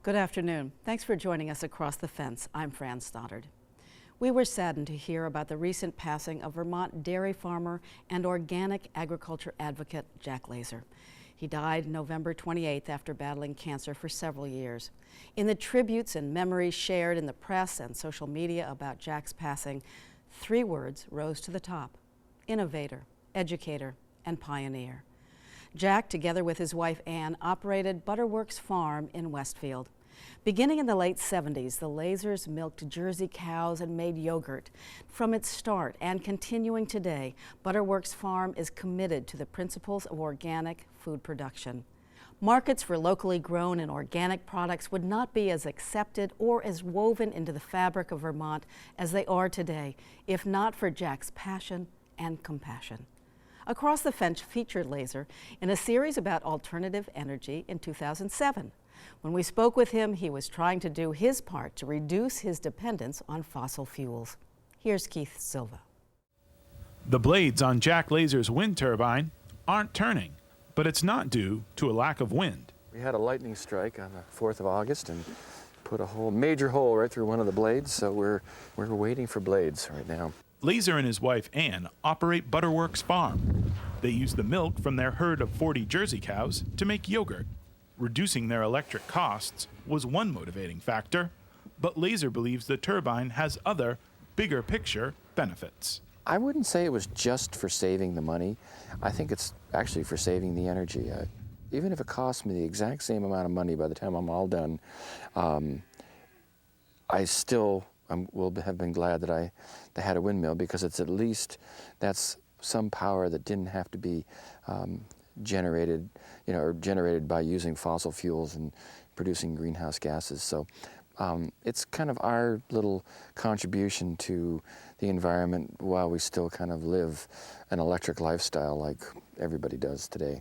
Good afternoon. Thanks for joining us across the fence. I'm Fran Stoddard. We were saddened to hear about the recent passing of Vermont dairy farmer and organic agriculture advocate Jack Lazor. He died November 28th after battling cancer for several years. In the tributes and memories shared in the press and social media about Jack's passing, 3 words rose to the top: innovator, educator, and pioneer. Jack, together with his wife Ann, operated Butterworks Farm in Westfield. Beginning in the late 70s, the Lazors milked Jersey cows and made yogurt. From its start and continuing today, Butterworks Farm is committed to the principles of organic food production. Markets for locally grown and organic products would not be as accepted or as woven into the fabric of Vermont as they are today, if not for Jack's passion and compassion. Across the Fence featured Lazor in a series about alternative energy in 2007. When we spoke with him, he was trying to do his part to reduce his dependence on fossil fuels. Here's Keith Silva. The blades on Jack Lazor's wind turbine aren't turning, but it's not due to a lack of wind. We had a lightning strike on the 4th of August and put a major hole right through one of the blades, so we're waiting for blades right now. Lazor and his wife Ann operate Butterworks Farm. They use the milk from their herd of 40 Jersey cows to make yogurt. Reducing their electric costs was one motivating factor, but Lazor believes the turbine has other, bigger picture benefits. I wouldn't say it was just for saving the money. I think it's actually for saving the energy. Even if it costs me the exact same amount of money by the time I'm all done, I still will have been glad that I had a windmill, because it's at least, that's some power that didn't have to be generated, or generated by using fossil fuels and producing greenhouse gases. So it's kind of our little contribution to the environment while we still kind of live an electric lifestyle like everybody does today.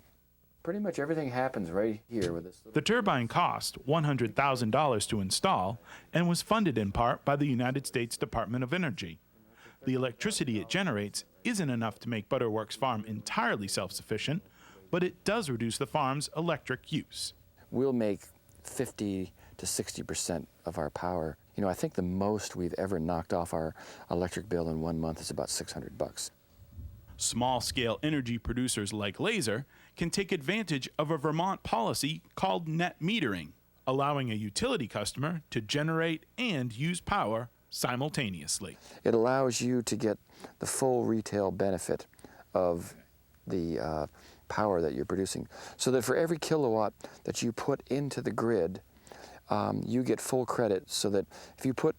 Pretty much everything happens right here with this. The turbine cost $100,000 to install and was funded in part by the United States Department of Energy. The electricity it generates isn't enough to make Butterworks Farm entirely self-sufficient, but it does reduce the farm's electric use. We'll make 50 to 60% of our power. I think the most we've ever knocked off our electric bill in 1 month is about $600. Small-scale energy producers like Lazor can take advantage of a Vermont policy called net metering, allowing a utility customer to generate and use power simultaneously. It allows you to get the full retail benefit of the power that you're producing, so that for every kilowatt that you put into the grid, you get full credit, so that if you put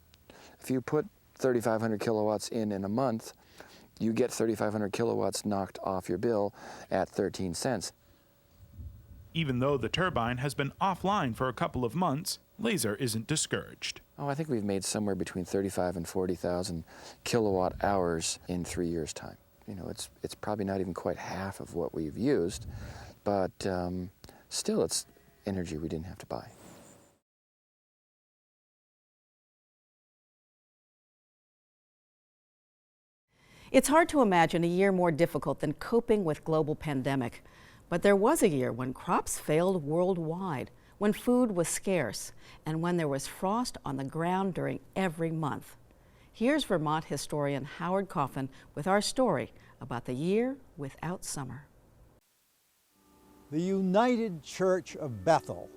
3,500 kilowatts in a month, you get 3,500 kilowatts knocked off your bill at 13 cents. Even though the turbine has been offline for a couple of months, Lazor isn't discouraged. I think we've made somewhere between 35 and 40,000 kilowatt hours in 3 years' time. It's probably not even quite half of what we've used, but still it's energy we didn't have to buy. It's hard to imagine a year more difficult than coping with global pandemic. But there was a year when crops failed worldwide, when food was scarce, and when there was frost on the ground during every month. Here's Vermont historian Howard Coffin with our story about the year without summer. The United Church of Bethel,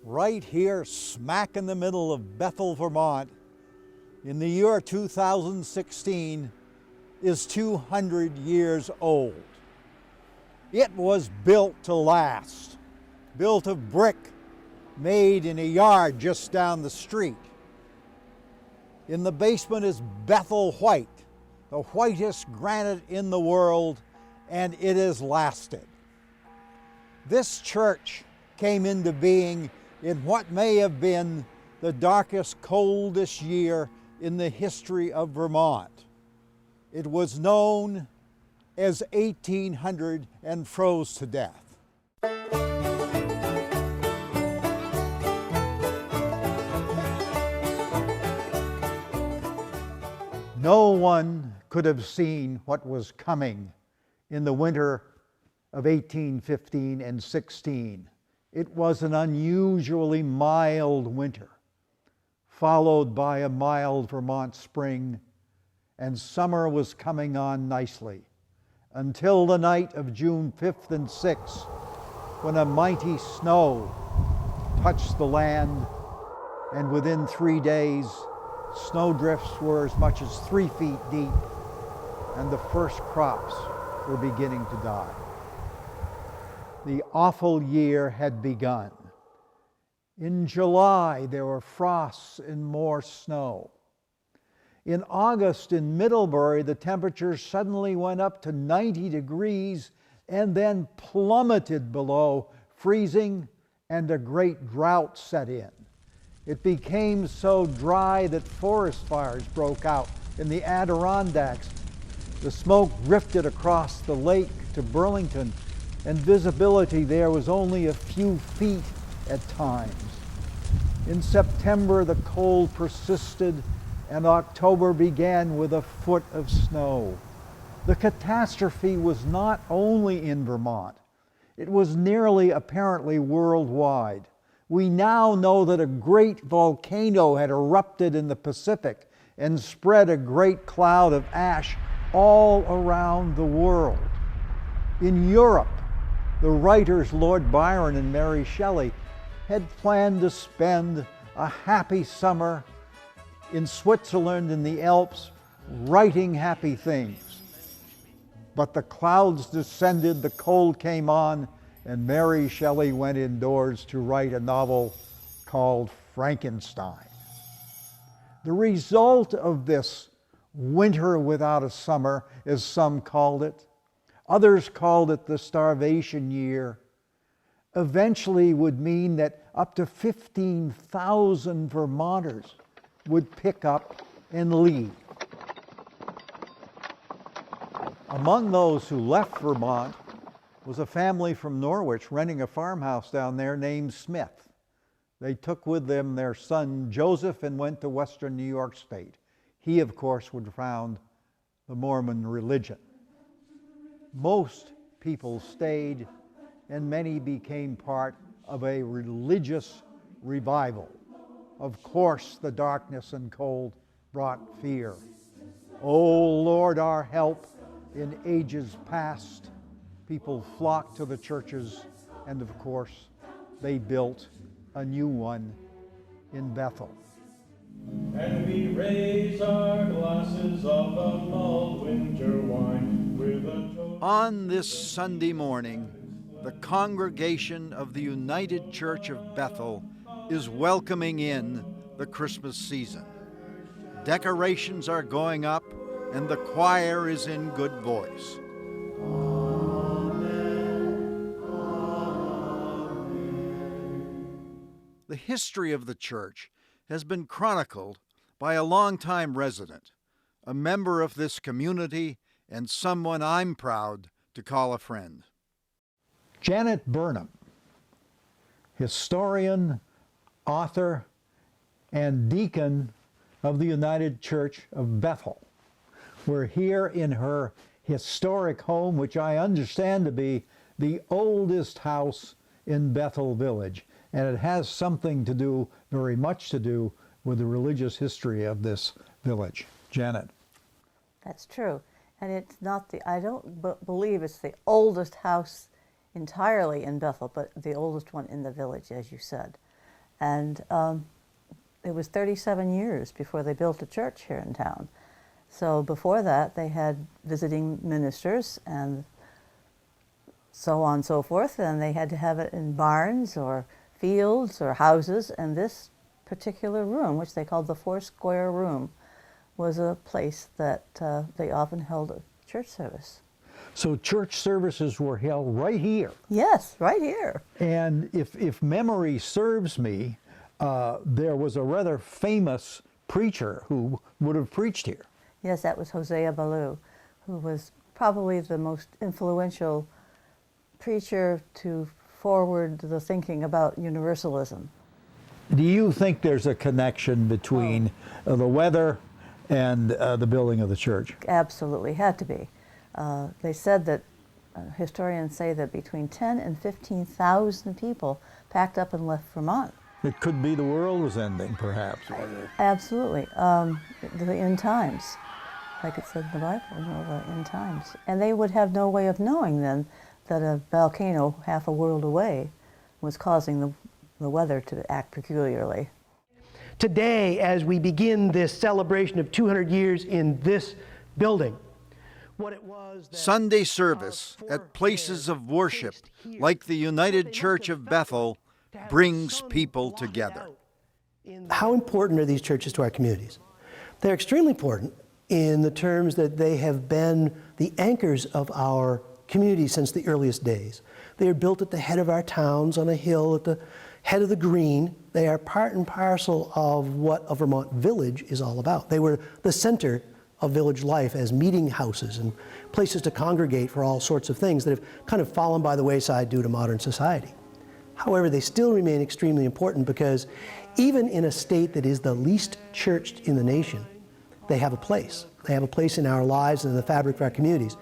right here smack in the middle of Bethel, Vermont, in the year 2016, is 200 years old. It was built to last, built of brick made in a yard just down the street. In the basement is Bethel White, the whitest granite in the world, and it has lasted. This church came into being in what may have been the darkest, coldest year in the history of Vermont. It was known as 1800 and froze to death. No one could have seen what was coming in the winter of 1815 and 16. It was an unusually mild winter, followed by a mild Vermont spring, and summer was coming on nicely, until the night of June 5th and 6th, when a mighty snow touched the land, and within 3 days, snowdrifts were as much as 3 feet deep, and the first crops were beginning to die. The awful year had begun. In July, there were frosts and more snow. In August, in Middlebury, the temperature suddenly went up to 90 degrees and then plummeted below freezing, and a great drought set in. It became so dry that forest fires broke out in the Adirondacks. The smoke drifted across the lake to Burlington, and visibility there was only a few feet at times. In September, the cold persisted, and October began with a foot of snow. The catastrophe was not only in Vermont. It was nearly apparently worldwide. We now know that a great volcano had erupted in the Pacific and spread a great cloud of ash all around the world. In Europe, the writers Lord Byron and Mary Shelley had planned to spend a happy summer in Switzerland in the Alps, writing happy things. But the clouds descended, the cold came on, and Mary Shelley went indoors to write a novel called Frankenstein. The result of this winter without a summer, as some called it, others called it the starvation year, eventually would mean that up to 15,000 Vermonters would pick up and leave. Among those who left Vermont was a family from Norwich renting a farmhouse down there named Smith. They took with them their son Joseph and went to western New York State. He, of course, would found the Mormon religion. Most people stayed, and many became part of a religious revival. Of course, the darkness and cold brought fear. O Lord, our help in ages past. People flocked to the churches, and of course, they built a new one in Bethel. And we raise our glasses of the mulled winter wine with a toast. On this Sunday morning, the congregation of the United Church of Bethel is welcoming in the Christmas season. Decorations are going up, and the choir is in good voice. The history of the church has been chronicled by a longtime resident, a member of this community, and someone I'm proud to call a friend. Janet Burnham, historian, author, and deacon of the United Church of Bethel. We're here in her historic home, which I understand to be the oldest house in Bethel Village. And it has something to do, very much to do, with the religious history of this village. Janet. That's true. And it's not I don't believe it's the oldest house entirely in Bethel, but the oldest one in the village, as you said. And it was 37 years before they built a church here in town. So before that, they had visiting ministers and so on and so forth, and they had to have it in barns or fields or houses, and this particular room, which they called the Foursquare Room, was a place that they often held a church service. So church services were held right here. Yes, right here. And if memory serves me, there was a rather famous preacher who would have preached here. Yes, that was Hosea Ballou, who was probably the most influential preacher to forward the thinking about universalism. Do you think there's a connection between the weather and the building of the church? Absolutely, had to be. They said that Historians say that between 10 and 15,000 people packed up and left Vermont. It could be the world was ending, perhaps. Absolutely. The end times, like it said in the Bible, the end times. And they would have no way of knowing then that a volcano half a world away was causing the weather to act peculiarly. Today, as we begin this celebration of 200 years in this building, what it was that Sunday service at places of worship like the United Church of Bethel brings people together. How important are these churches to our communities? They're extremely important in the terms that they have been the anchors of our communities since the earliest days. They are built at the head of our towns on a hill at the head of the green. They are part and parcel of what a Vermont village is all about. They were the center of village life as meeting houses and places to congregate for all sorts of things that have kind of fallen by the wayside due to modern society. However, they still remain extremely important because even in a state that is the least churched in the nation, they have a place. They have a place in our lives and in the fabric of our communities.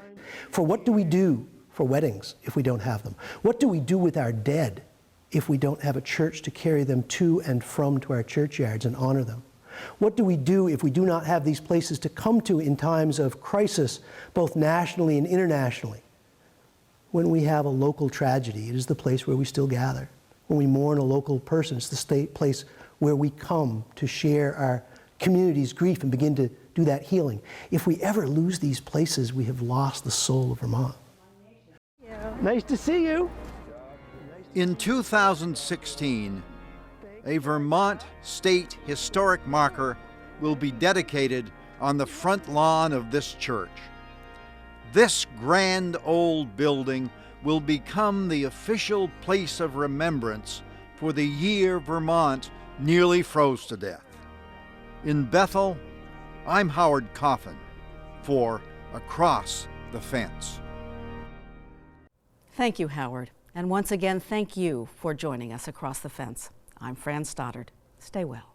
For what do we do for weddings if we don't have them? What do we do with our dead if we don't have a church to carry them to and from to our churchyards and honor them? What do we do if we do not have these places to come to in times of crisis, both nationally and internationally? When we have a local tragedy, it is the place where we still gather. When we mourn a local person, it's the place where we come to share our community's grief and begin to do that healing. If we ever lose these places, we have lost the soul of Vermont. Nice to see you. In 2016, a Vermont State Historic Marker will be dedicated on the front lawn of this church. This grand old building will become the official place of remembrance for the year Vermont nearly froze to death. In Bethel, I'm Howard Coffin for Across the Fence. Thank you, Howard. And once again, thank you for joining us across the fence. I'm Fran Stoddard. Stay well.